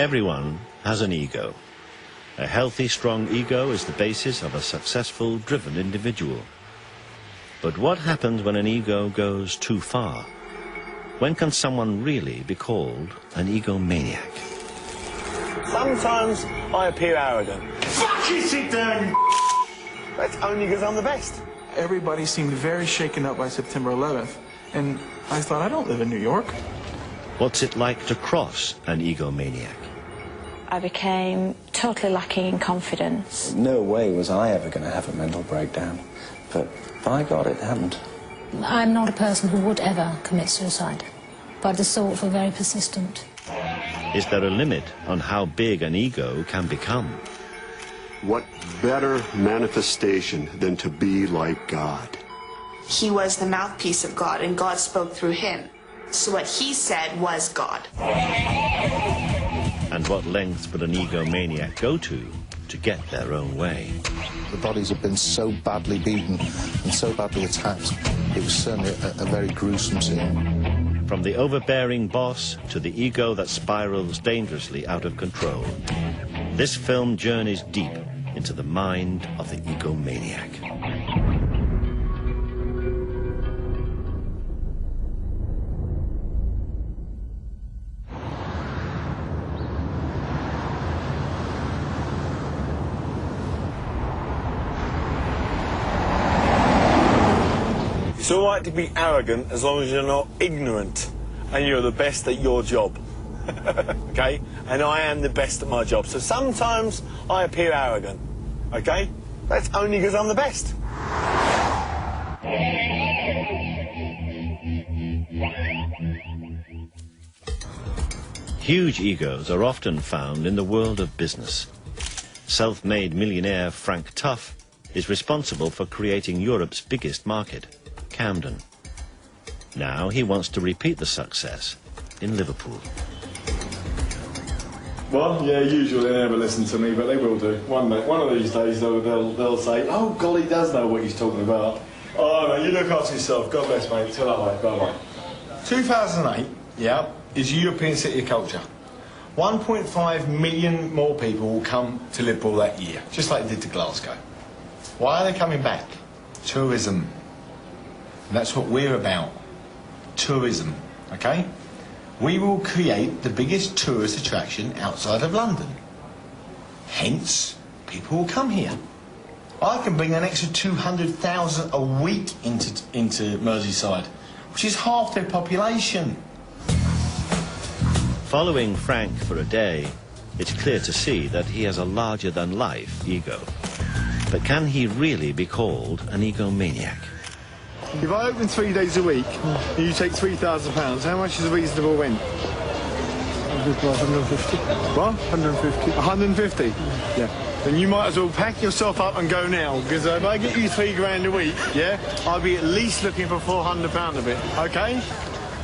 Everyone has an ego. A healthy, strong ego is the basis of a successful, driven individual. But what happens when an ego goes too far? When can someone really be called an egomaniac? Sometimes I appear arrogant. Fucking sit down! That's only because I'm the best. Everybody seemed very shaken up by September 11th, and I thought, I don't live in New York. What's it like to cross an egomaniac? I became totally lacking in confidence. No way was I ever going to have a mental breakdown, but by God, it happened. I'm not a person who would ever commit suicide, but the thoughts were very persistent. Is there a limit on how big an ego can become? What better manifestation than to be like God? He was the mouthpiece of God, and God spoke through him. So what he said was God. And what lengths would an egomaniac go to get their own way? The bodies have been so badly beaten and so badly attacked. It was certainly a very gruesome scene. From the overbearing boss to the ego that spirals dangerously out of control, this film journeys deep into the mind of the egomaniac. It's all right to be arrogant as long as you're not ignorant and you're the best at your job. Okay? And I am the best at my job. So sometimes I appear arrogant. Okay? That's only because I'm the best. Huge egos are often found in the world of business. Self-made millionaire Frank Tuff is responsible for creating Europe's biggest market, Camden. Now he wants to repeat the success in Liverpool. Well, yeah, usually they never listen to me, but they will do. One of these days they'll say, oh, golly, he does know what he's talking about. Oh, no, you look after yourself. God bless, mate. Till that way. Bye-bye. 2008, yeah, is European City of Culture. 1.5 million more people will come to Liverpool that year, just like they did to Glasgow. Why are they coming back? Tourism. And that's what we're about. Tourism, okay? We will create the biggest tourist attraction outside of London. Hence, people will come here. I can bring an extra 200,000 a week into Merseyside, which is half their population. Following Frank for a day, it's clear to see that he has a larger-than-life ego. But can he really be called an egomaniac? If I open 3 days a week and you take £3,000, how much is a reasonable rent? 150. What? 150. 150? Yeah. Then you might as well pack yourself up and go now, because if I get you £3 a week, yeah, I'll be at least looking for £400 of it, okay?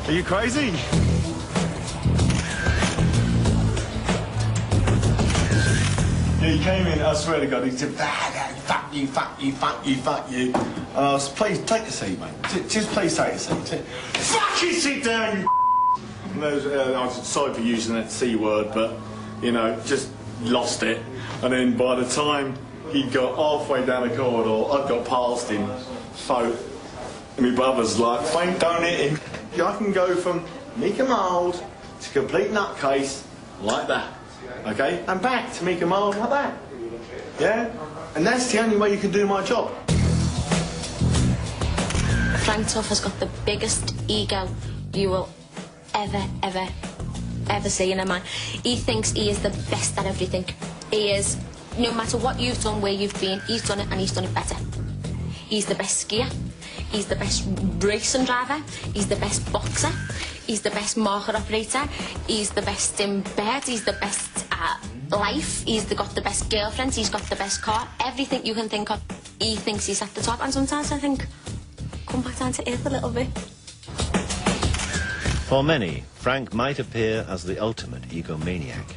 Are you crazy? Yeah, he came in, I swear to God, he said, fuck you, fuck you, fuck you, fuck you. And I was, please, take a seat, mate. Just please take a seat. Fucking sit down, you and I'm sorry for using that C word, but, you know, just lost it. And then by the time he got halfway down the corridor, I got past him. So, my brother's like, Frank, don't hit him. I can go from meek and mild to complete nutcase like that. Okay, and back to make a mild like that. Yeah? And that's the only way you can do my job. Frank Tuff has got the biggest ego you will ever see in a man. He thinks he is the best at everything. He is, no matter what you've done, where you've been, he's done it and he's done it better. He's the best skier. He's the best racing driver. He's the best boxer. He's the best market operator. He's the best in bed. He's the best at life. He's got the best girlfriends. He's got the best car. Everything you can think of, he thinks he's at the top. And sometimes I think, come back down to earth a little bit. For many, Frank might appear as the ultimate egomaniac.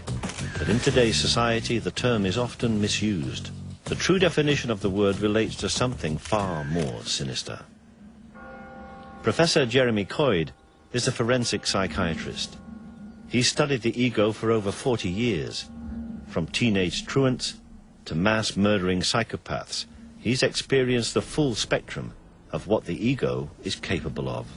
But in today's society, the term is often misused. The true definition of the word relates to something far more sinister. Professor Jeremy Coyd is a forensic psychiatrist. He studied the ego for over 40 years. From teenage truants to mass-murdering psychopaths, he's experienced the full spectrum of what the ego is capable of.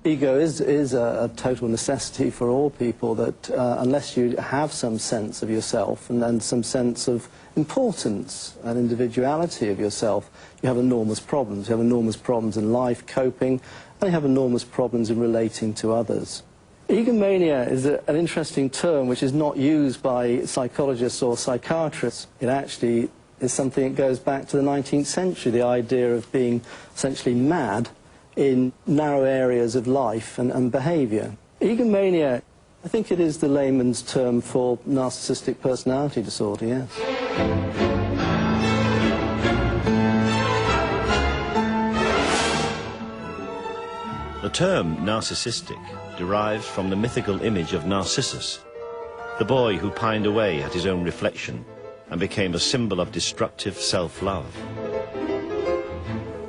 Ego is a total necessity for all people, that unless you have some sense of yourself and then some sense of importance and individuality of yourself, you have enormous problems. You have enormous problems in life, coping, and you have enormous problems in relating to others. Egomania is an interesting term which is not used by psychologists or psychiatrists. It actually is something that goes back to the 19th century, the idea of being essentially mad in narrow areas of life and behaviour. Egomania, I think it is the layman's term for narcissistic personality disorder, yes. The term narcissistic derives from the mythical image of Narcissus, the boy who pined away at his own reflection and became a symbol of destructive self-love.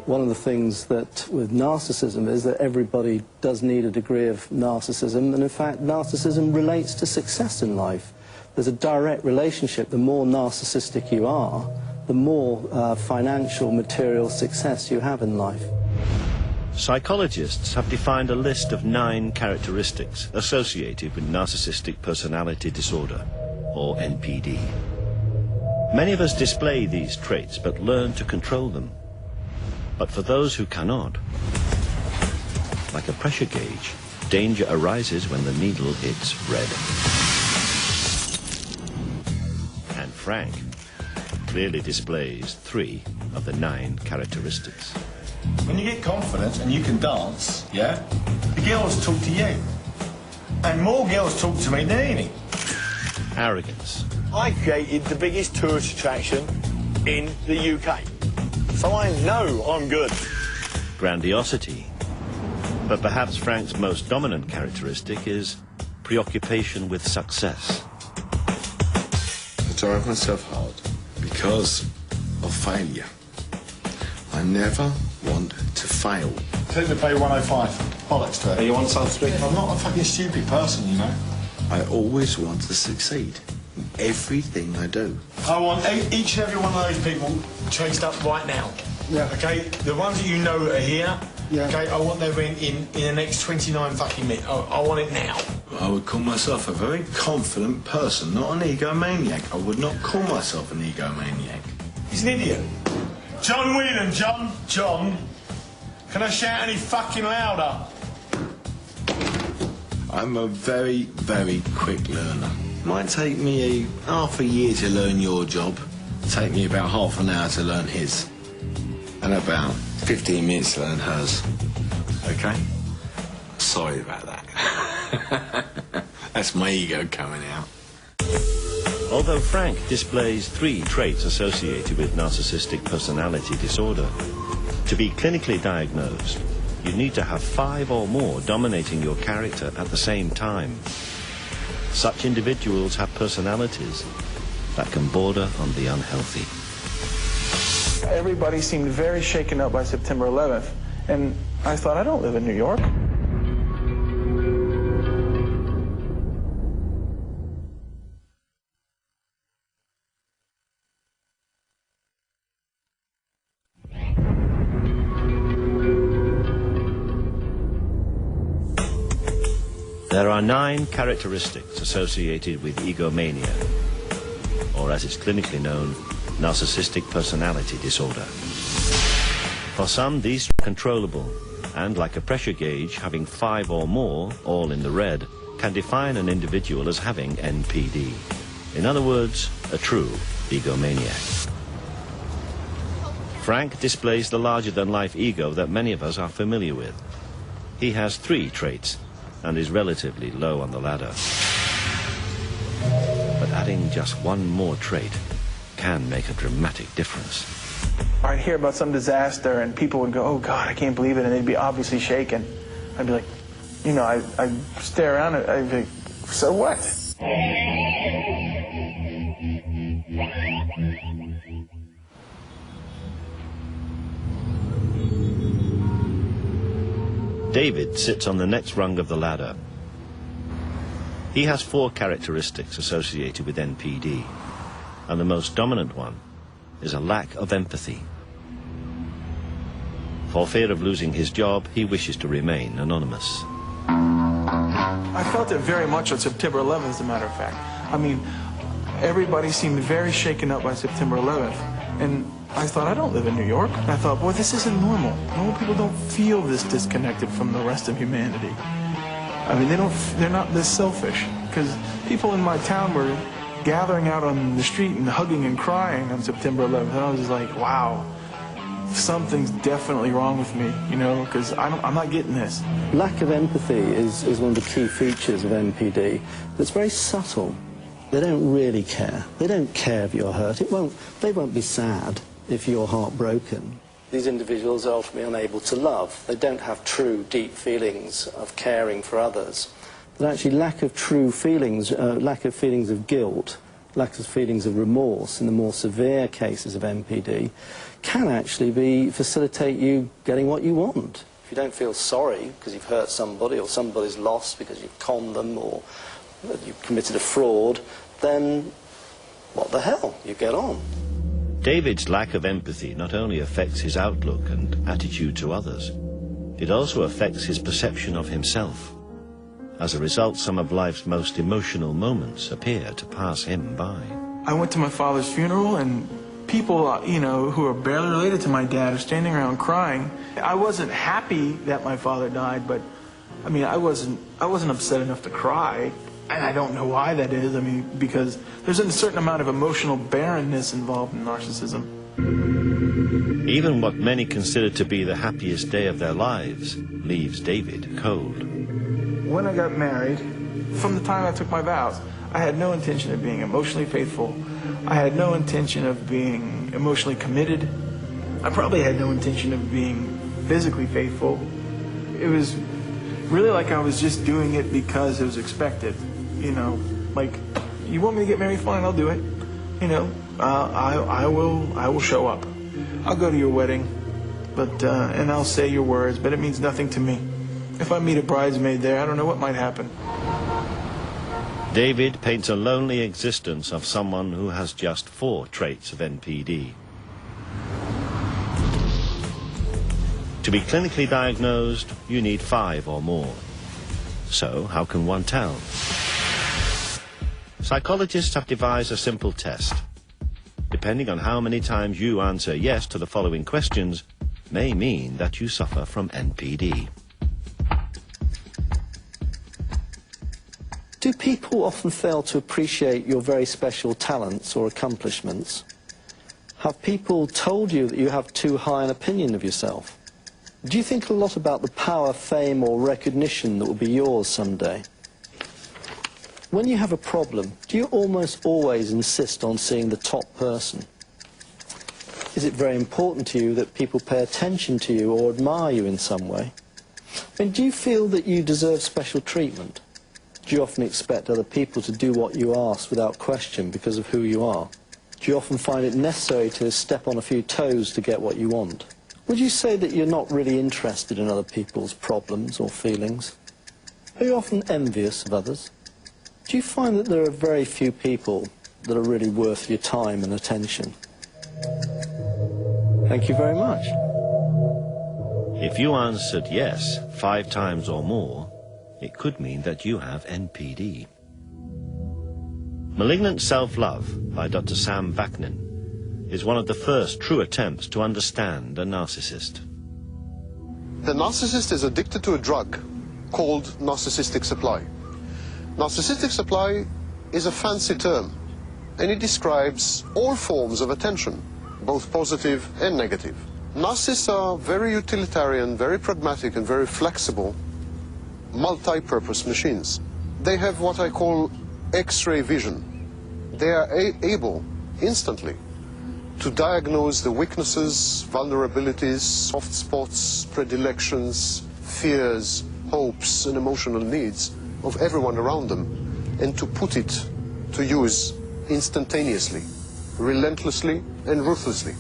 One of the things that with narcissism is that everybody does need a degree of narcissism, and in fact narcissism relates to success in life. There's a direct relationship. The more narcissistic you are, the more financial, material success you have in life. Psychologists have defined a list of 9 characteristics associated with narcissistic personality disorder, or NPD. Many of us display these traits but learn to control them. But for those who cannot, like a pressure gauge, danger arises when the needle hits red. And Frank clearly displays 3 of the 9 characteristics. When you get confident and you can dance, yeah, the girls talk to you. And more girls talk to me than any. Arrogance. I created the biggest tourist attraction in the UK. So I know I'm good. Grandiosity. But perhaps Frank's most dominant characteristic is preoccupation with success. I drive myself hard because of failure. I never want to fail. Take the pay 105. Bollocks to it. You want something? I'm not a fucking stupid person, you know. I always want to succeed in everything I do. I want each and every one of those people chased up right now. Yeah. Okay? The ones that you know that are here, yeah. Okay, I want them in the next 29 fucking minutes. I want it now. I would call myself a very confident person, not an egomaniac. I would not call myself an egomaniac. He's an idiot. John Whelan, John. Can I shout any fucking louder? I'm a very, very quick learner. Might take me half a year to learn your job. Take me about half an hour to learn his. And about 15 minutes to learn hers. Okay? Sorry about that. That's my ego coming out. Although Frank displays 3 traits associated with narcissistic personality disorder, to be clinically diagnosed, you need to have 5 or more dominating your character at the same time. Such individuals have personalities that can border on the unhealthy. Everybody seemed very shaken up by September 11th, and I thought, I don't live in New York. There are 9 characteristics associated with egomania, or as it's clinically known, narcissistic personality disorder. For some, these are controllable, and like a pressure gauge, having 5 or more, all in the red, can define an individual as having NPD. In other words, a true egomaniac. Frank displays the larger-than-life ego that many of us are familiar with. He has 3 traits, and is relatively low on the ladder. But adding just 1 more trait can make a dramatic difference. I'd hear about some disaster and people would go, oh God, I can't believe it, and they'd be obviously shaken. I'd be like, you know, I'd stare around and I'd be like, so what? David sits on the next rung of the ladder. He has 4 characteristics associated with NPD, and the most dominant one is a lack of empathy. For fear of losing his job, he wishes to remain anonymous. I felt it very much on September 11th, as a matter of fact. I mean, everybody seemed very shaken up by September 11th. And I thought, I don't live in New York. And I thought, boy, this isn't normal. Normal people don't feel this disconnected from the rest of humanity. I mean, they're not this selfish. Because people in my town were gathering out on the street and hugging and crying on September 11th. And I was like, wow, something's definitely wrong with me, you know, because I'm not getting this. Lack of empathy is one of the key features of NPD. It's very subtle. They don't really care. They don't care if you're hurt. They won't be sad if you're heartbroken. These individuals are ultimately unable to love. They don't have true, deep feelings of caring for others. But actually, lack of true feelings, lack of feelings of guilt, lack of feelings of remorse in the more severe cases of NPD can actually facilitate you getting what you want. If you don't feel sorry because you've hurt somebody or somebody's lost because you've conned them or you've committed a fraud, then what the hell? You get on. David's lack of empathy not only affects his outlook and attitude to others, it also affects his perception of himself. As a result, some of life's most emotional moments appear to pass him by. I went to my father's funeral, and people, you know, who are barely related to my dad are standing around crying. I wasn't happy that my father died, but, I mean, I wasn't upset enough to cry. And I don't know why that is. I mean, because there's a certain amount of emotional barrenness involved in narcissism. Even what many consider to be the happiest day of their lives leaves David cold. When I got married, from the time I took my vows, I had no intention of being emotionally faithful. I had no intention of being emotionally committed. I probably had no intention of being physically faithful. It was really like I was just doing it because it was expected. You know, like, you want me to get married? Fine, I'll do it. You know, I will show up. I'll go to your wedding, but and I'll say your words, but it means nothing to me. If I meet a bridesmaid there, I don't know what might happen. David paints a lonely existence of someone who has just 4 traits of NPD. To be clinically diagnosed, you need 5 or more. So, how can one tell? Psychologists have devised a simple test. Depending on how many times you answer yes to the following questions, may mean that you suffer from NPD. Do people often fail to appreciate your very special talents or accomplishments? Have people told you that you have too high an opinion of yourself? Do you think a lot about the power, fame, or recognition that will be yours someday? When you have a problem, do you almost always insist on seeing the top person? Is it very important to you that people pay attention to you or admire you in some way? I mean, do you feel that you deserve special treatment? Do you often expect other people to do what you ask without question because of who you are? Do you often find it necessary to step on a few toes to get what you want? Would you say that you're not really interested in other people's problems or feelings? Are you often envious of others? Do you find that there are very few people that are really worth your time and attention? Thank you very much. If you answered yes 5 times or more, it could mean that you have NPD. Malignant Self-Love by Dr. Sam Vaknin is one of the first true attempts to understand a narcissist. The narcissist is addicted to a drug called narcissistic supply. Narcissistic supply is a fancy term, and it describes all forms of attention, both positive and negative. Narcissists are very utilitarian, very pragmatic, and very flexible, multi-purpose machines. They have what I call X-ray vision. They are able, instantly, to diagnose the weaknesses, vulnerabilities, soft spots, predilections, fears, hopes, and emotional needs of everyone around them, and to put it to use instantaneously, relentlessly, and ruthlessly.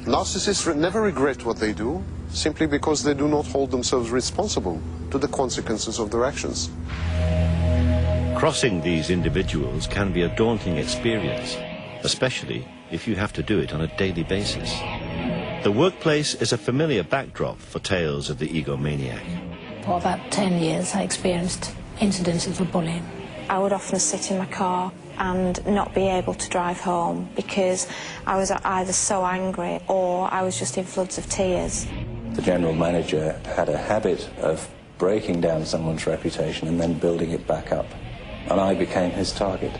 Narcissists never regret what they do, simply because they do not hold themselves responsible to the consequences of their actions. Crossing these individuals can be a daunting experience, especially if you have to do it on a daily basis. The workplace is a familiar backdrop for tales of the egomaniac. For about 10 years, I experienced incidences of bullying. I would often sit in my car and not be able to drive home because I was either so angry or I was just in floods of tears. The general manager had a habit of breaking down someone's reputation and then building it back up, and I became his target.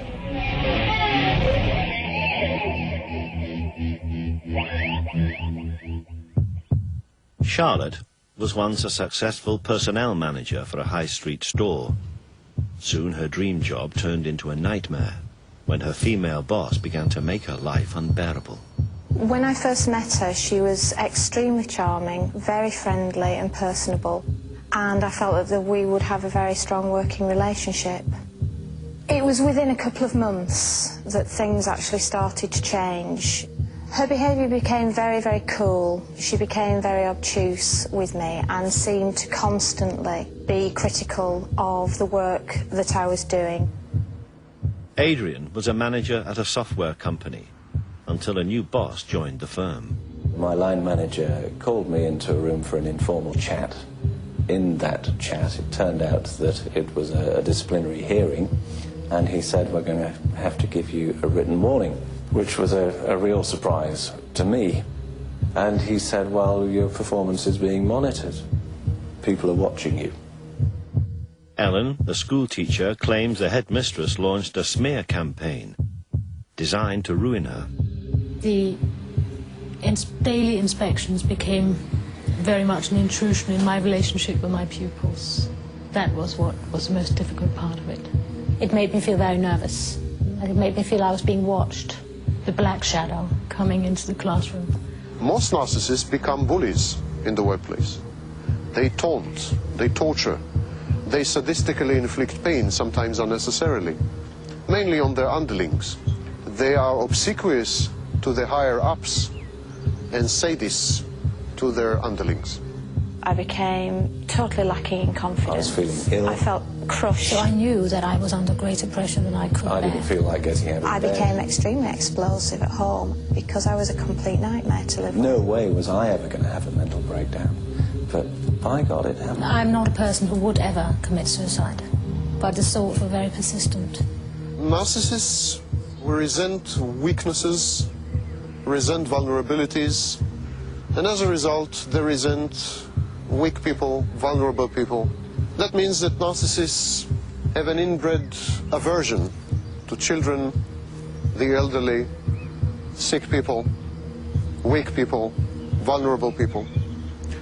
Charlotte was once a successful personnel manager for a high street store. Soon her dream job turned into a nightmare when her female boss began to make her life unbearable. When I first met her, she was extremely charming, very friendly and personable, and I felt that we would have a very strong working relationship. It was within a couple of months that things actually started to change. Her behaviour became very, very cool. She became very obtuse with me and seemed to constantly be critical of the work that I was doing. Adrian was a manager at a software company until a new boss joined the firm. My line manager called me into a room for an informal chat. In that chat, it turned out that it was a disciplinary hearing, and he said, "We're going to have to give you a written warning," which was a real surprise to me. And he said, "Well, your performance is being monitored. People are watching you." Ellen, the school teacher, claims the headmistress launched a smear campaign designed to ruin her. The daily inspections became very much an intrusion in my relationship with my pupils. That was what was the most difficult part of it. It made me feel very nervous. It made me feel I was being watched. The black shadow coming into the classroom. Most narcissists become bullies in the workplace. They taunt, they torture, they sadistically inflict pain, sometimes unnecessarily, mainly on their underlings. They are obsequious to the higher-ups and sadists to their underlings. I became totally lacking in confidence. I was feeling ill. I felt crushed. So I knew that I was under greater pressure than I could bear. I didn't feel like getting out of bed. I became extremely explosive at home because I was a complete nightmare to live with. No way was I ever going to have a mental breakdown. But by God, it happened. I'm not a person who would ever commit suicide, but the thoughts were very persistent. Narcissists resent weaknesses, resent vulnerabilities, and as a result, they resent weak people, vulnerable people. That means that narcissists have an inbred aversion to children, the elderly, sick people, weak people, vulnerable people.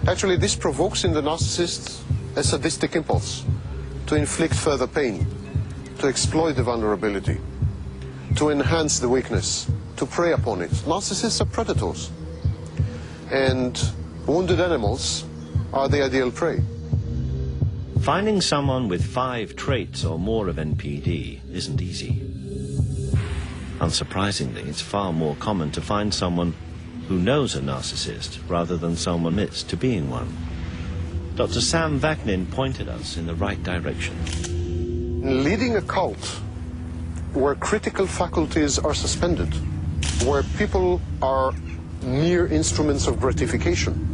Actually, this provokes in the narcissist a sadistic impulse to inflict further pain, to exploit the vulnerability, to enhance the weakness, to prey upon it. Narcissists are predators, and wounded animals are the ideal prey. Finding someone with 5 traits or more of NPD isn't easy. Unsurprisingly, it's far more common to find someone who knows a narcissist rather than someone admits to being one. Dr. Sam Vaknin pointed us in the right direction. Leading a cult where critical faculties are suspended, where people are mere instruments of gratification,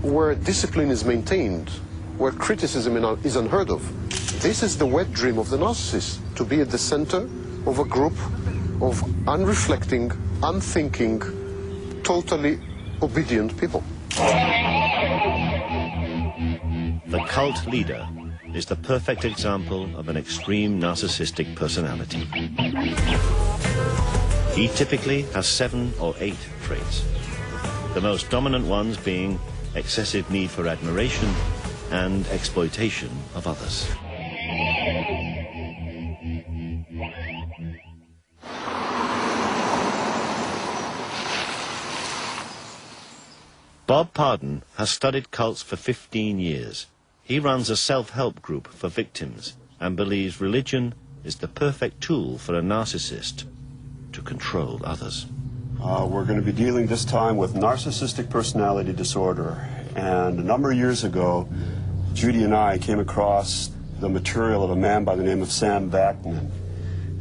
where discipline is maintained, where criticism is unheard of. This is the wet dream of the narcissist, to be at the center of a group of unreflecting, unthinking, totally obedient people. The cult leader is the perfect example of an extreme narcissistic personality. He typically has 7 or 8 traits, the most dominant ones being excessive need for admiration and exploitation of others. Bob Pardon has studied cults for 15 years. He runs a self-help group for victims and believes religion is the perfect tool for a narcissist to control others. We're going to be dealing this time with narcissistic personality disorder. And a number of years ago, Judy and I came across the material of a man by the name of Sam Vaknin.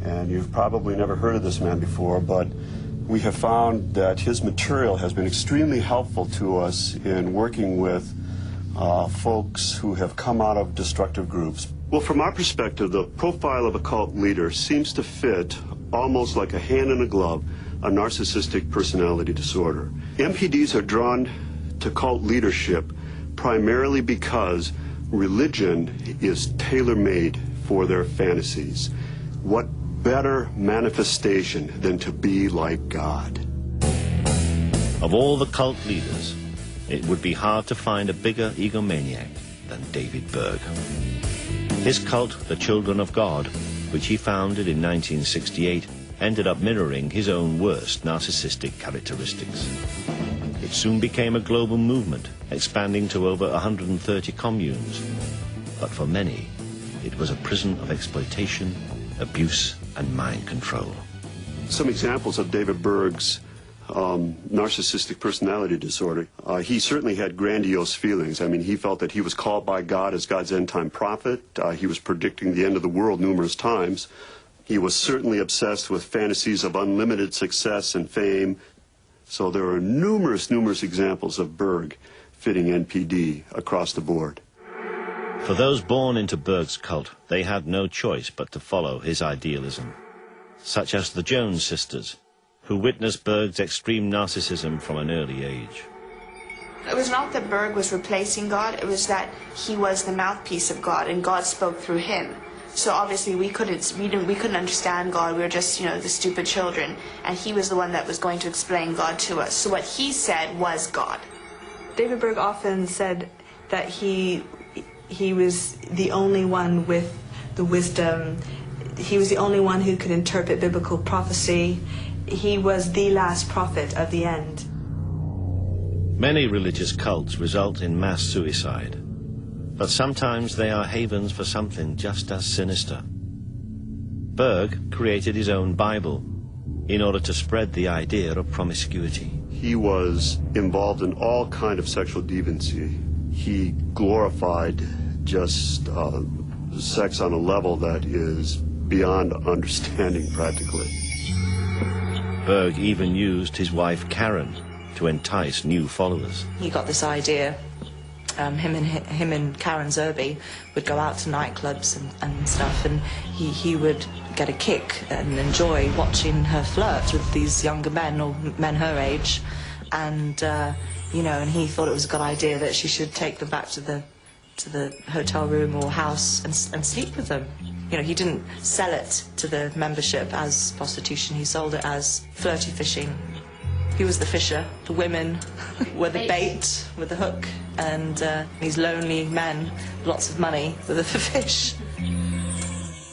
And you've probably never heard of this man before, but we have found that his material has been extremely helpful to us in working with folks who have come out of destructive groups. Well, from our perspective, the profile of a cult leader seems to fit almost like a hand in a glove a narcissistic personality disorder. MPDs are drawn to cult leadership primarily because religion is tailor-made for their fantasies. What better manifestation than to be like God? Of all the cult leaders, it would be hard to find a bigger egomaniac than David Berg. His cult, the Children of God, which he founded in 1968, ended up mirroring his own worst narcissistic characteristics. It soon became a global movement, expanding to over 130 communes. But for many, it was a prison of exploitation, abuse, and mind control. Some examples of David Berg's narcissistic personality disorder. He certainly had grandiose feelings. I mean, he felt that he was called by God as God's end-time prophet. He was predicting the end of the world numerous times. He was certainly obsessed with fantasies of unlimited success and fame. So there are numerous examples of Berg fitting NPD across the board. For those born into Berg's cult, they had no choice but to follow his idealism, such as the Jones sisters, who witnessed Berg's extreme narcissism from an early age. It was not that Berg was replacing God, it was that he was the mouthpiece of God and God spoke through him. So obviously we couldn't understand God, we were just, the stupid children, and he was the one that was going to explain God to us. So what he said was God. David Berg often said that he was the only one with the wisdom, he was the only one who could interpret biblical prophecy. He was the last prophet of the end. Many religious cults result in mass suicide, but sometimes they are havens for something just as sinister. Berg created his own Bible in order to spread the idea of promiscuity. He was involved in all kind of sexual deviancy. He glorified just sex on a level that is beyond understanding practically. Berg even used his wife Karen to entice new followers. He got this idea, him and Karen Zerby would go out to nightclubs and stuff, and he would get a kick and enjoy watching her flirt with these younger men, or men her age, and and he thought it was a good idea that she should take them back to the hotel room or house and sleep with them. He didn't sell it to the membership as prostitution, he sold it as flirty fishing. He was the fisher, the women were the bait with the hook, and these lonely men, lots of money, were the fish.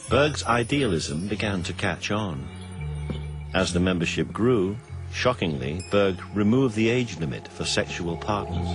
Berg's idealism began to catch on. As the membership grew, shockingly, Berg removed the age limit for sexual partners.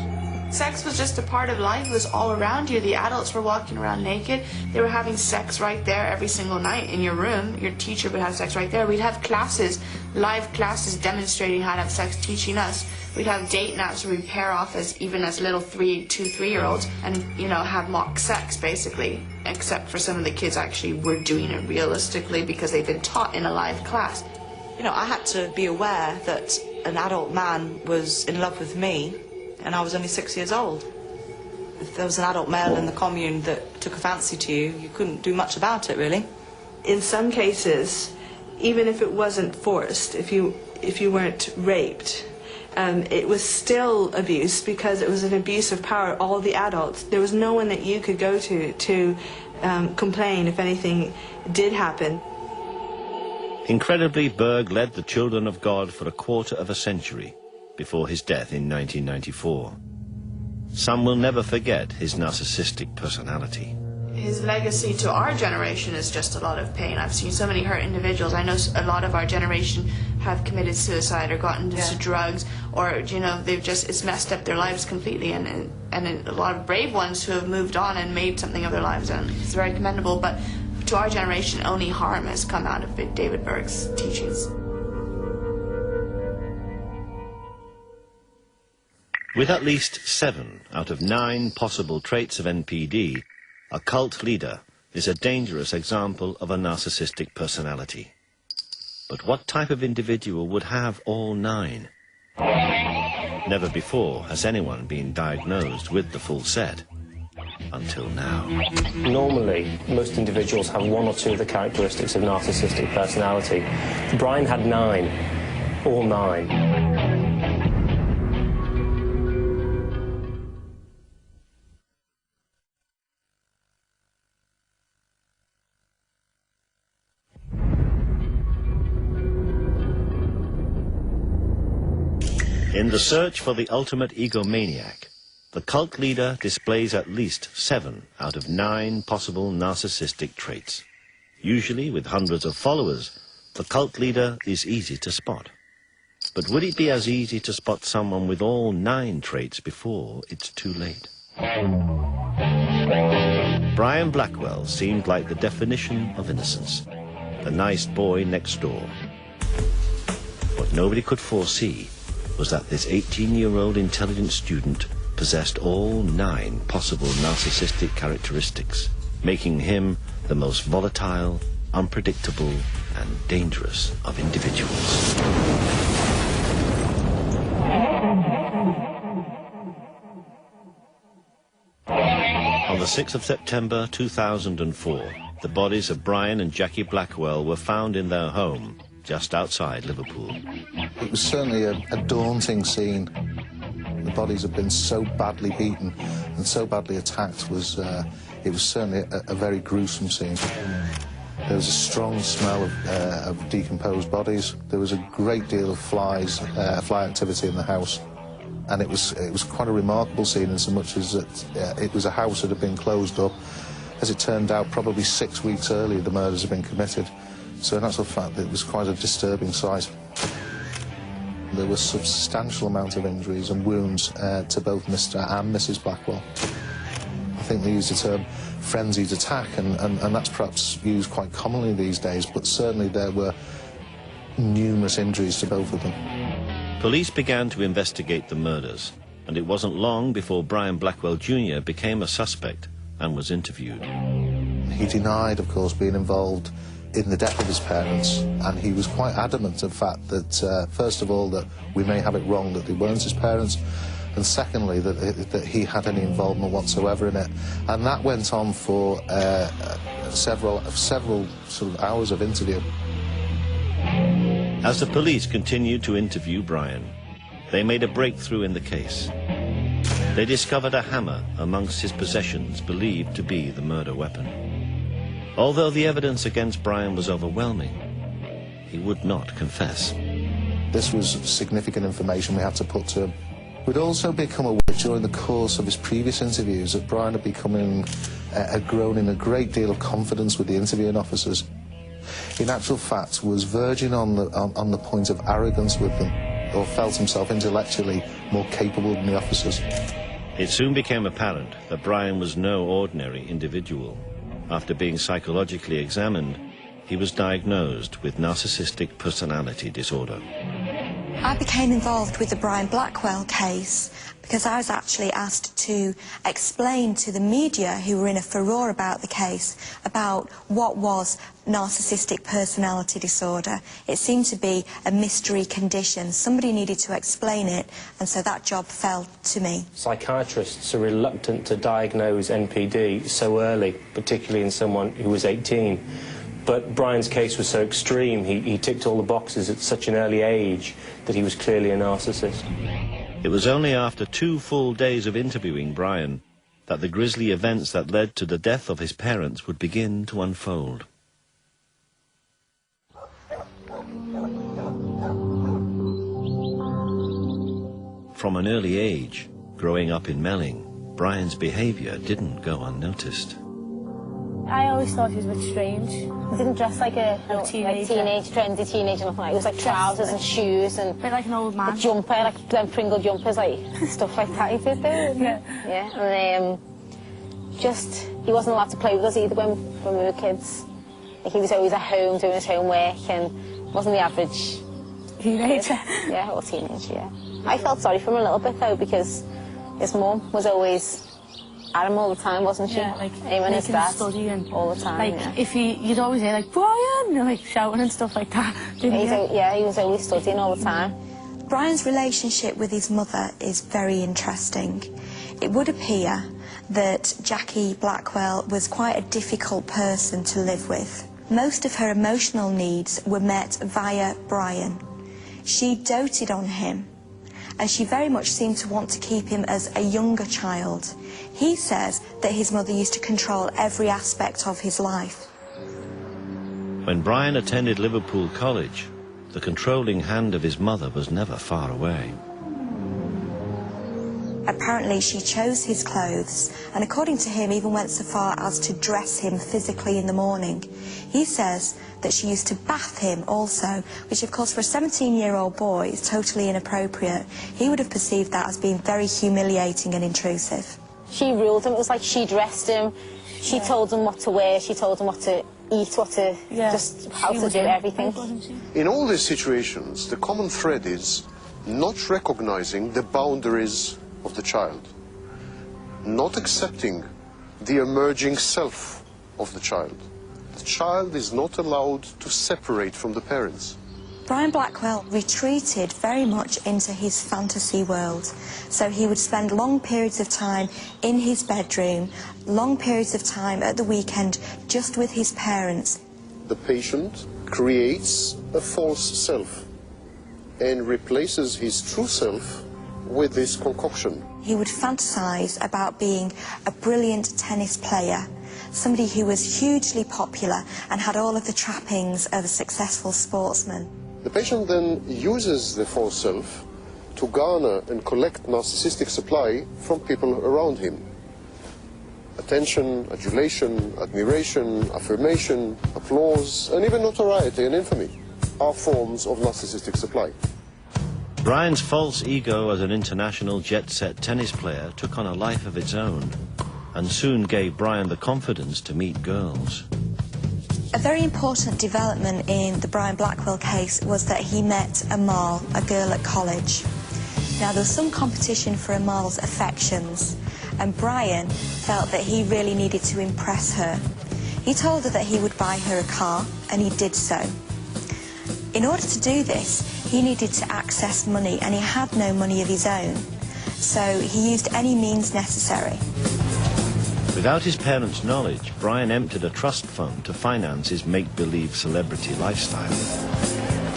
Sex was just a part of life. It was all around you. The adults were walking around naked. They were having sex right there every single night in your room. Your teacher would have sex right there. We'd have classes, live classes demonstrating how to have sex, teaching us. We'd have date nights where we'd pair off even as little 3-year-olds and, have mock sex, basically. Except for some of the kids actually were doing it realistically because they'd been taught in a live class. I had to be aware that an adult man was in love with me, and I was only 6 years old. If there was an adult male in the commune that took a fancy to you, you couldn't do much about it, really. In some cases, even if it wasn't forced, if you weren't raped, it was still abuse because it was an abuse of power. All the adults, there was no one that you could go to complain if anything did happen. Incredibly, Berg led the Children of God for a quarter of a century before his death in 1994. Some will never forget his narcissistic personality. His legacy to our generation is just a lot of pain. I've seen so many hurt individuals. I know a lot of our generation have committed suicide or gotten into drugs, or it's messed up their lives completely, and a lot of brave ones who have moved on and made something of their lives, and it's very commendable. But to our generation, only harm has come out of David Berg's teachings. With at least 7 out of 9 possible traits of NPD, a cult leader is a dangerous example of a narcissistic personality. But what type of individual would have all 9? Never before has anyone been diagnosed with the full set. Until now. Normally, most individuals have 1 or 2 of the characteristics of narcissistic personality. Brian had 9. All 9. In the search for the ultimate egomaniac, the cult leader displays at least 7 out of 9 possible narcissistic traits. Usually, with hundreds of followers, the cult leader is easy to spot. But would it be as easy to spot someone with all 9 traits before it's too late? Brian Blackwell seemed like the definition of innocence, the nice boy next door. What nobody could foresee was that this 18-year-old intelligent student possessed all 9 possible narcissistic characteristics, making him the most volatile, unpredictable, and dangerous of individuals. On the 6th of September 2004, the bodies of Brian and Jackie Blackwell were found in their home just outside Liverpool. It was certainly a daunting scene. The bodies had been so badly beaten and so badly attacked. It was certainly a very gruesome scene. There was a strong smell of decomposed bodies. There was a great deal of fly activity in the house. And it was quite a remarkable scene in so much as that it was a house that had been closed up. As it turned out, probably 6 weeks earlier the murders had been committed. So in actual fact, it was quite a disturbing sight. There were substantial amount of injuries and wounds to both Mr. and Mrs. Blackwell. I think they used the term frenzied attack, and that's perhaps used quite commonly these days, but certainly there were numerous injuries to both of them. Police began to investigate the murders, and it wasn't long before Brian Blackwell Jr. became a suspect and was interviewed. He denied, of course, being involved in the death of his parents, and he was quite adamant of the fact that, first of all, that we may have it wrong that they weren't his parents, and secondly, that he had any involvement whatsoever in it. And that went on for several sort of hours of interview. As the police continued to interview Brian, they made a breakthrough in the case. They discovered a hammer amongst his possessions believed to be the murder weapon. Although the evidence against Brian was overwhelming, he would not confess. This was significant information we had to put to him. We'd also become aware during the course of his previous interviews that Brian had grown in a great deal of confidence with the interviewing officers. In actual fact, was verging on the point of arrogance with them, or felt himself intellectually more capable than the officers. It soon became apparent that Brian was no ordinary individual. After being psychologically examined, he was diagnosed with narcissistic personality disorder. I became involved with the Brian Blackwell case because I was actually asked to explain to the media, who were in a furore about the case, about what was narcissistic personality disorder. It seemed to be a mystery condition. Somebody needed to explain it, and so that job fell to me. Psychiatrists are reluctant to diagnose NPD so early, particularly in someone who was 18. But Brian's case was so extreme, he ticked all the boxes at such an early age that he was clearly a narcissist. It was only after 2 full days of interviewing Brian that the grisly events that led to the death of his parents would begin to unfold. From an early age, growing up in Melling, Brian's behaviour didn't go unnoticed. I always thought he was a bit strange. He didn't dress like a trendy teenager, nothing like that. It was like trousers and shoes and... A bit like an old man. A jumper, like them Pringle jumpers, like stuff like that he did there. Yeah. Yeah, and he wasn't allowed to play with us either when we were kids. Like, he was always at home doing his homework and wasn't the average... Teenager? Yeah, or teenager, yeah. I felt sorry for him a little bit though, because his mum was always at him all the time, wasn't she? Yeah, like him and his dad studying all the time. Like yeah. if you'd always hear like Brian, like shouting and stuff like that. Didn't you? Yeah, he was always studying all the time. Brian's relationship with his mother is very interesting. It would appear that Jackie Blackwell was quite a difficult person to live with. Most of her emotional needs were met via Brian. She doted on him, and she very much seemed to want to keep him as a younger child. He says that his mother used to control every aspect of his life. When Brian attended Liverpool College, the controlling hand of his mother was never far away. Apparently she chose his clothes, and according to him even went so far as to dress him physically in the morning. He says that she used to bath him also, which of course for a 17-year-old boy is totally inappropriate. He would have perceived that as being very humiliating and intrusive. She ruled him. It was like she dressed him, she told him what to wear, she told him what to eat, what to, just how to do everything. In all these situations, the common thread is not recognizing the boundaries of the child, not accepting the emerging self of the child. The child is not allowed to separate from the parents. Brian Blackwell retreated very much into his fantasy world. So he would spend long periods of time in his bedroom, long periods of time at the weekend just with his parents. The patient creates a false self and replaces his true self with this concoction. He would fantasize about being a brilliant tennis player, somebody who was hugely popular and had all of the trappings of a successful sportsman. The patient then uses the false self to garner and collect narcissistic supply from people around him. Attention, adulation, admiration, affirmation, applause, and even notoriety and infamy are forms of narcissistic supply. Brian's false ego as an international jet-set tennis player took on a life of its own and soon gave Brian the confidence to meet girls. A very important development in the Brian Blackwell case was that he met Amal, a girl at college. Now, there was some competition for Amal's affections, and Brian felt that he really needed to impress her. He told her that he would buy her a car, and he did so. In order to do this, he needed to access money, and he had no money of his own, so he used any means necessary. Without his parents' knowledge, Brian emptied a trust fund to finance his make-believe celebrity lifestyle.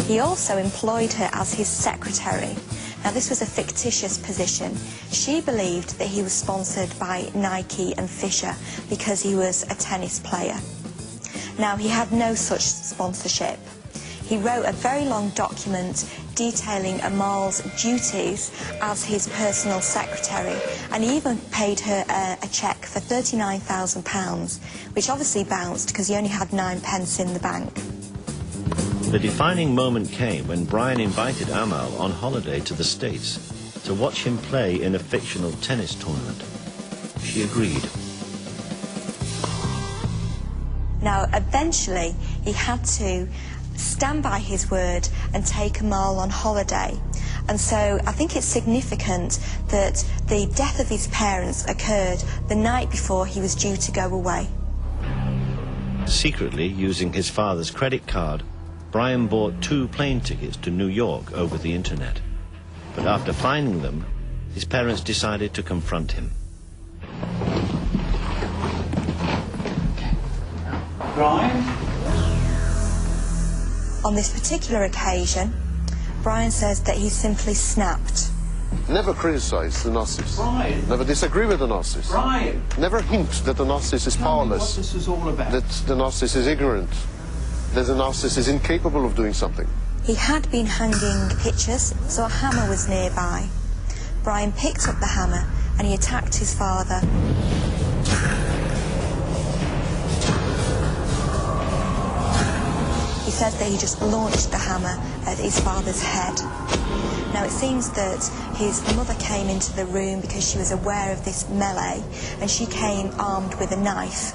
He also employed her as his secretary. Now, this was a fictitious position. She believed that he was sponsored by Nike and Fisher because he was a tennis player. Now, he had no such sponsorship. He wrote a very long document detailing Amal's duties as his personal secretary, and he even paid her a cheque for £39,000, which obviously bounced because he only had 9 pence in the bank. The defining moment came when Brian invited Amal on holiday to the States to watch him play in a fictional tennis tournament. She agreed. Now, eventually, he had to stand by his word and take Amal on holiday. And so I think it's significant that the death of his parents occurred the night before he was due to go away. Secretly, using his father's credit card, Brian bought 2 plane tickets to New York over the internet. But after finding them, his parents decided to confront him. Brian? On this particular occasion, Brian says that he simply snapped. Never criticize the narcissist. Brian. Never disagree with the narcissist. Brian. Never hint that the narcissist is powerless. What this is all about. That the narcissist is ignorant. That the narcissist is incapable of doing something. He had been hanging pictures, so a hammer was nearby. Brian picked up the hammer and he attacked his father. He says that he just launched the hammer at his father's head. Now, it seems that his mother came into the room because she was aware of this melee, and she came armed with a knife.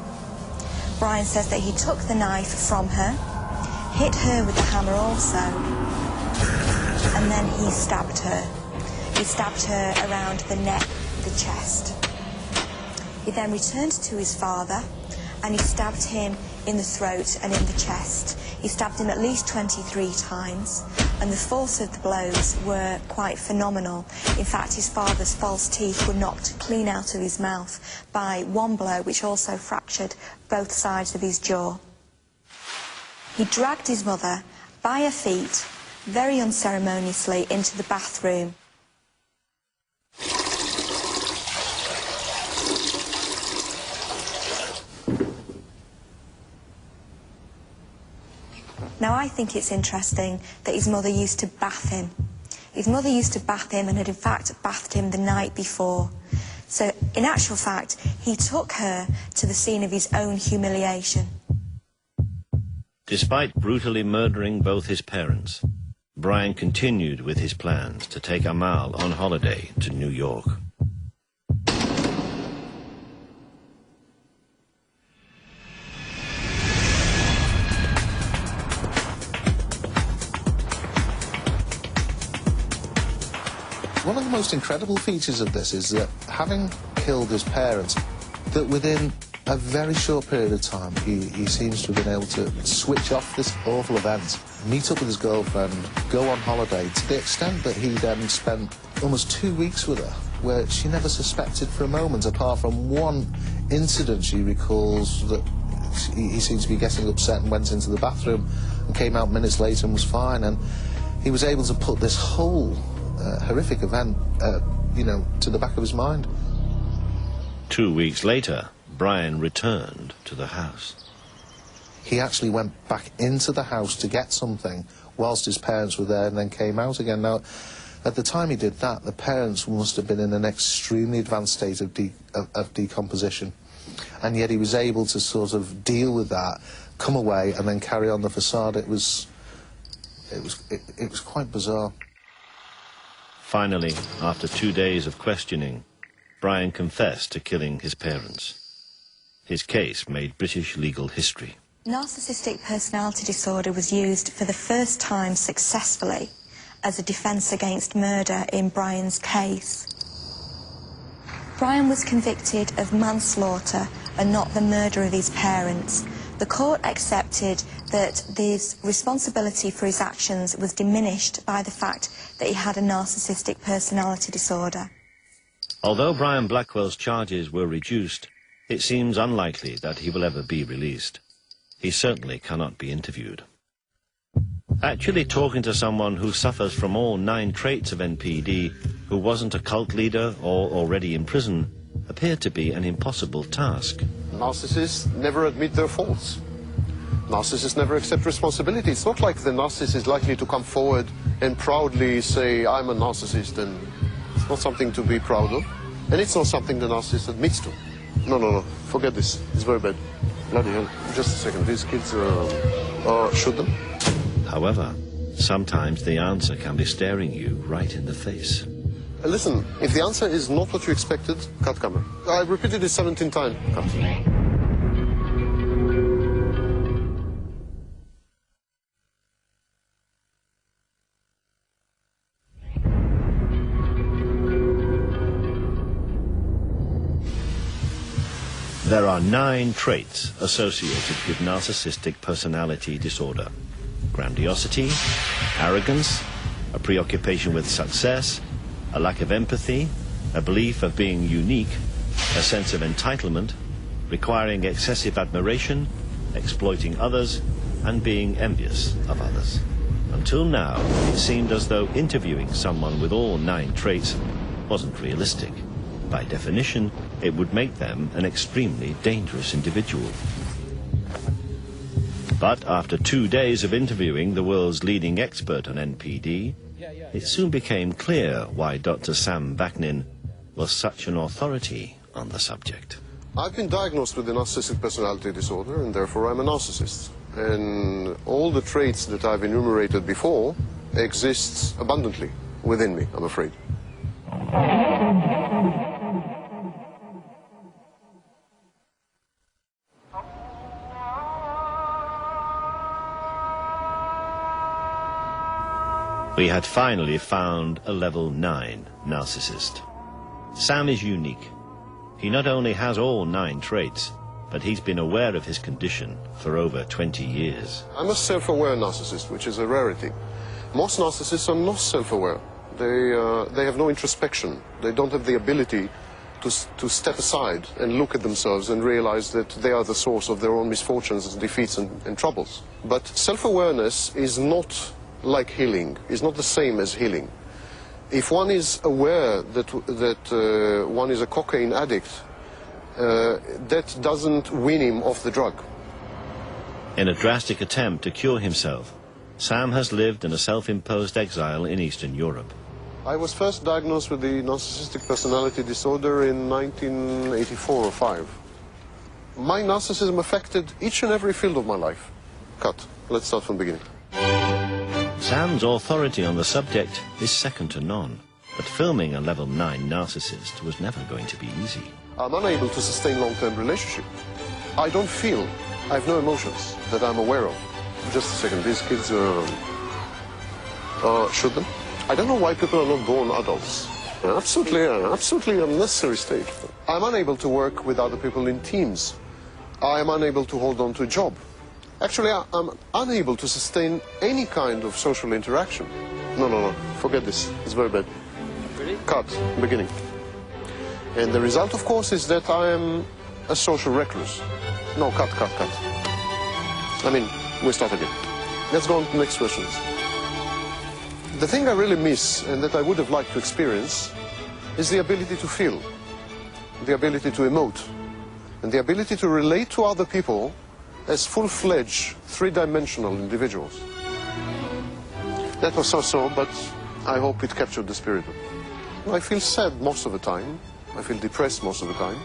Brian says that he took the knife from her, hit her with the hammer also, and then he stabbed her. He stabbed her around the neck, the chest. He then returned to his father and he stabbed him in the throat and in the chest. He stabbed him at least 23 times, and the force of the blows were quite phenomenal. In fact, his father's false teeth were knocked clean out of his mouth by one blow, which also fractured both sides of his jaw. He dragged his mother by her feet, very unceremoniously, into the bathroom. Now, I think it's interesting that his mother used to bath him. His mother used to bath him and had in fact bathed him the night before. So, in actual fact, he took her to the scene of his own humiliation. Despite brutally murdering both his parents, Brian continued with his plans to take Amal on holiday to New York. One of the most incredible features of this is that, having killed his parents, that within a very short period of time, he seems to have been able to switch off this awful event, meet up with his girlfriend, go on holiday, to the extent that he then spent almost 2 weeks with her, where she never suspected for a moment, apart from one incident she recalls that he seemed to be getting upset and went into the bathroom and came out minutes later and was fine. And he was able to put this whole horrific event, to the back of his mind. 2 weeks later, Brian returned to the house. He actually went back into the house to get something whilst his parents were there and then came out again. Now, at the time he did that, the parents must have been in an extremely advanced state of decomposition. And yet he was able to sort of deal with that, come away and then carry on the facade. It was quite bizarre. Finally, after 2 days of questioning, Brian confessed to killing his parents. His case made British legal history. Narcissistic personality disorder was used for the first time successfully as a defence against murder in Brian's case. Brian was convicted of manslaughter and not the murder of his parents. The court accepted that his responsibility for his actions was diminished by the fact that he had a narcissistic personality disorder. Although Brian Blackwell's charges were reduced, it seems unlikely that he will ever be released. He certainly cannot be interviewed. Actually talking to someone who suffers from all 9 traits of NPD, who wasn't a cult leader or already in prison, appeared to be an impossible task. Narcissists never admit their faults. Narcissists never accept responsibility. It's not like the narcissist is likely to come forward and proudly say, I'm a narcissist, and it's not something to be proud of. And it's not something the narcissist admits to. No, forget this. It's very bad. Bloody hell. Just a second. These kids, shoot them. However, sometimes the answer can be staring you right in the face. Listen, if the answer is not what you expected, cut camera. I repeated it 17 times. Cut. There are 9 traits associated with narcissistic personality disorder: grandiosity, arrogance, a preoccupation with success, a lack of empathy, a belief of being unique, a sense of entitlement, requiring excessive admiration, exploiting others, and being envious of others. Until now, it seemed as though interviewing someone with all 9 traits wasn't realistic. By definition, it would make them an extremely dangerous individual. But after 2 days of interviewing the world's leading expert on NPD, it soon became clear why Dr. Sam Vaknin was such an authority on the subject. I've been diagnosed with a narcissistic personality disorder, and therefore I'm a narcissist. And all the traits that I've enumerated before exist abundantly within me, I'm afraid. We had finally found a level 9 narcissist. Sam is unique. He not only has all 9 traits, but he's been aware of his condition for over 20 years. I'm a self-aware narcissist, which is a rarity. Most narcissists are not self-aware. They have no introspection. They don't have the ability to step aside and look at themselves and realize that they are the source of their own misfortunes, defeats and troubles. But self-awareness is not like healing, is not the same as healing. If one is aware that one is a cocaine addict, that doesn't wean him off the drug. In a drastic attempt to cure himself, Sam has lived in a self-imposed exile in Eastern Europe. I was first diagnosed with the narcissistic personality disorder in 1984 or 5. My narcissism affected each and every field of my life. Cut. Let's start from the beginning. Sam's authority on the subject is second to none, but filming a level 9 narcissist was never going to be easy. I'm unable to sustain long-term relationship. I don't feel, I have no emotions that I'm aware of. Just a second, these kids shoot them? I don't know why people are not born adults. Absolutely unnecessary stage. I'm unable to work with other people in teams. I am unable to hold on to a job. Actually, I'm unable to sustain any kind of social interaction. No, forget this. It's very bad. Really? Cut, beginning. And the result, of course, is that I am a social recluse. No, cut. I mean, we start again. Let's go on to the next questions. The thing I really miss, and that I would have liked to experience, is the ability to feel, the ability to emote, and the ability to relate to other people as full-fledged, three-dimensional individuals. That was so-so, but I hope it captured the spirit. I feel sad most of the time. I feel depressed most of the time.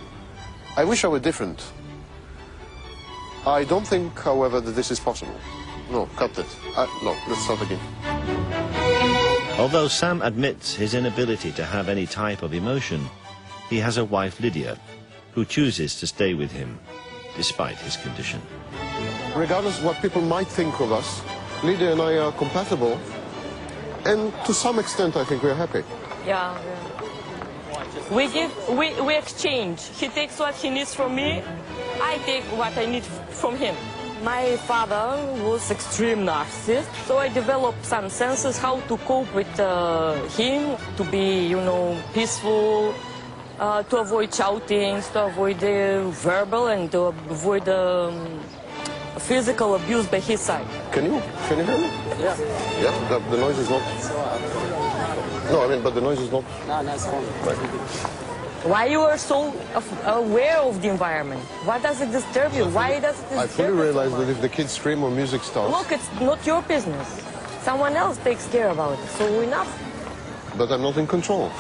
I wish I were different. I don't think, however, that this is possible. No, cut it. No, let's start again. Although Sam admits his inability to have any type of emotion, he has a wife, Lydia, who chooses to stay with him, despite his condition. Regardless of what people might think of us, Lydia and I are compatible, and to some extent I think we're happy. Yeah. We exchange. He takes what he needs from me, I take what I need from him. My father was extreme narcissist, so I developed some senses how to cope with him, to be, peaceful, to avoid shoutings, to avoid the verbal and to avoid physical abuse by his side. Can you hear me? Yeah. Yeah, the noise is not... No, I mean, but the noise is not... No, it's fine. Right. Why you are so aware of the environment? Why does it disturb you? Why does it disturb you? I fully realize that if the kids scream or music starts... Look, it's not your business. Someone else takes care about it, so enough. But I'm not in control.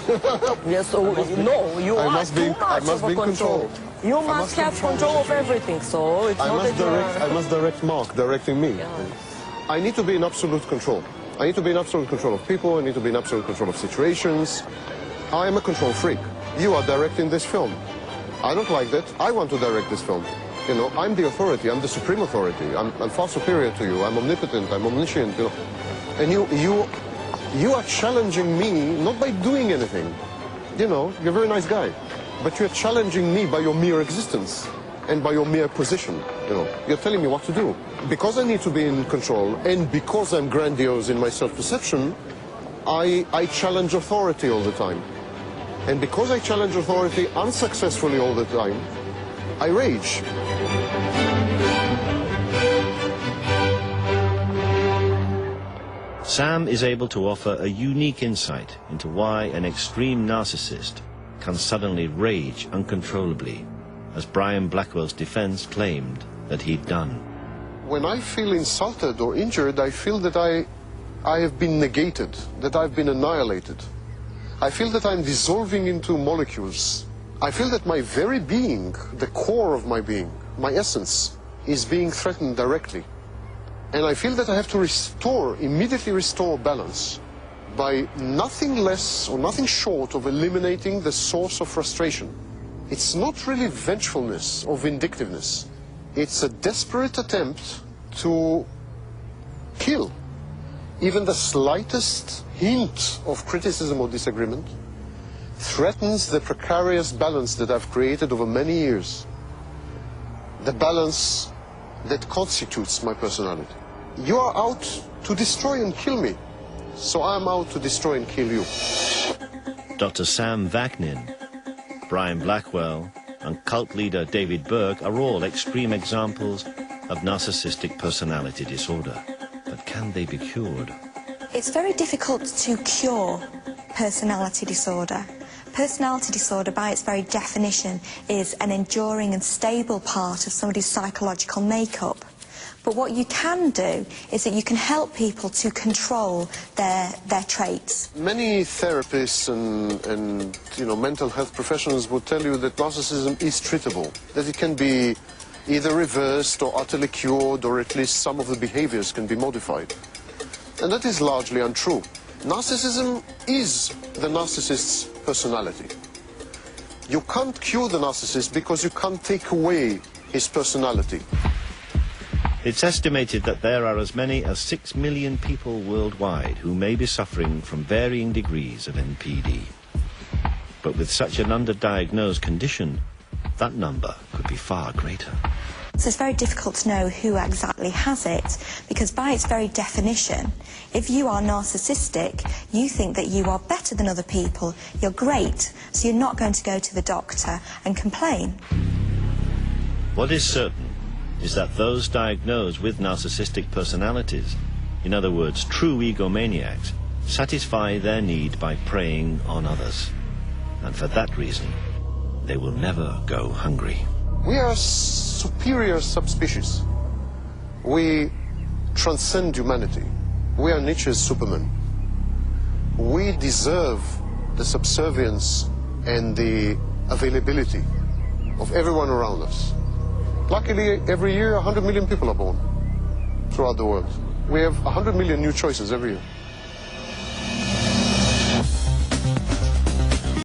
Yes, so no, you are too much of a control. You must have control of everything, so it's not that I must direct Mark, directing me. Yeah. I need to be in absolute control. I need to be in absolute control of people, I need to be in absolute control of situations. I am a control freak. You are directing this film. I don't like that. I want to direct this film. I'm the authority. I'm the supreme authority. I'm far superior to you. I'm omnipotent. I'm omniscient. And you are challenging me not by doing anything. You're a very nice guy, but you're challenging me by your mere existence and by your mere position. You're telling me what to do. Because I need to be in control, and because I'm grandiose in my self-perception, I challenge authority all the time. And because I challenge authority unsuccessfully all the time, I rage. Sam is able to offer a unique insight into why an extreme narcissist can suddenly rage uncontrollably, as Brian Blackwell's defense claimed that he'd done. When I feel insulted or injured, I feel that I have been negated, that I've been annihilated. I feel that I'm dissolving into molecules. I feel that my very being, the core of my being, my essence, is being threatened directly. And I feel that I have to immediately restore balance by nothing less or nothing short of eliminating the source of frustration. It's not really vengefulness or vindictiveness. It's a desperate attempt to kill even the slightest hint of criticism or disagreement, threatens the precarious balance that I've created over many years, the balance that constitutes my personality. You are out to destroy and kill me, so I'm out to destroy and kill you. Dr. Sam Vaknin, Brian Blackwell, and cult leader David Burke are all extreme examples of narcissistic personality disorder. But can they be cured? It's very difficult to cure personality disorder. Personality disorder, by its very definition, is an enduring and stable part of somebody's psychological makeup. But what you can do is that you can help people to control their traits. Many therapists and mental health professionals will tell you that narcissism is treatable, that it can be either reversed or utterly cured, or at least some of the behaviors can be modified. And that is largely untrue. Narcissism is the narcissist's personality. You can't cure the narcissist because you can't take away his personality. It's estimated that there are as many as 6 million people worldwide who may be suffering from varying degrees of NPD. But with such an underdiagnosed condition, that number could be far greater. So it's very difficult to know who exactly has it, because by its very definition, if you are narcissistic, you think that you are better than other people, you're great, so you're not going to go to the doctor and complain. What is certain is that those diagnosed with narcissistic personalities, in other words, true egomaniacs, satisfy their need by preying on others. And for that reason, they will never go hungry. We are superior subspecies. We transcend humanity. We are Nietzsche's Superman. We deserve the subservience and the availability of everyone around us. Luckily, every year 100 million people are born throughout the world. We have 100 million new choices every year.